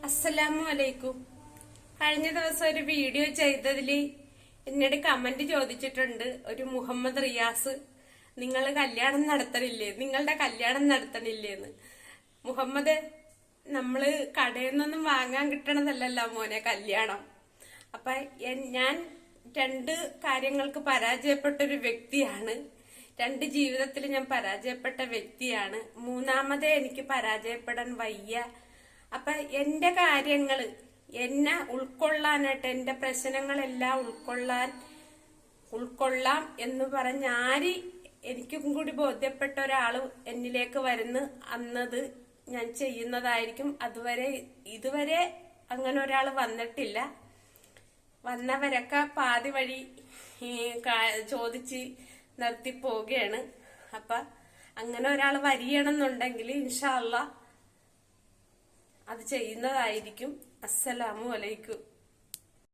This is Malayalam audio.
അസ്സലാമു അലൈക്കും. കഴിഞ്ഞ ദിവസം ഒരു വീഡിയോ ചെയ്തതില് എന്നോട് കമന്റ് ചോദിച്ചിട്ടുണ്ട് ഒരു മുഹമ്മദ് റിയാസ്, നിങ്ങൾ കല്യാണം നടത്തണില്ലേ, നിങ്ങളുടെ കല്യാണം നടത്തണില്ലേന്ന്. മുഹമ്മദ്, നമ്മള് കടയിൽ നിന്നൊന്നും വാങ്ങാൻ കിട്ടണതല്ലല്ലോ മോനെ കല്യാണം. അപ്പൊ ഞാൻ രണ്ട് കാര്യങ്ങൾക്ക് പരാജയപ്പെട്ടൊരു വ്യക്തിയാണ്. രണ്ട് ജീവിതത്തിൽ ഞാൻ പരാജയപ്പെട്ട വ്യക്തിയാണ്. മൂന്നാമതേ എനിക്ക് പരാജയപ്പെടാൻ വയ്യ. അപ്പൊ എന്റെ കാര്യങ്ങള് എന്നെ ഉൾക്കൊള്ളാനായിട്ട്, എന്റെ പ്രശ്നങ്ങളെല്ലാം ഉൾക്കൊള്ളാം എന്ന് പറഞ്ഞ എനിക്കും കൂടി ബോധ്യപ്പെട്ട ഒരാള് എന്നിലേക്ക് വരുന്ന അന്നത് ഞാൻ ചെയ്യുന്നതായിരിക്കും. ഇതുവരെ അങ്ങനെ ഒരാൾ വന്നിട്ടില്ല. വന്നവരൊക്കെ പാതി വഴി ചോദിച്ച് നിർത്തി പോവുകയാണ്. അപ്പൊ അങ്ങനെ ഒരാൾ വരികയാണെന്നുണ്ടെങ്കിൽ ഇൻഷാ അല്ലാഹ് അത് ചെയ്യുന്നതായിരിക്കും. അസ്സലാമു അലൈക്കും.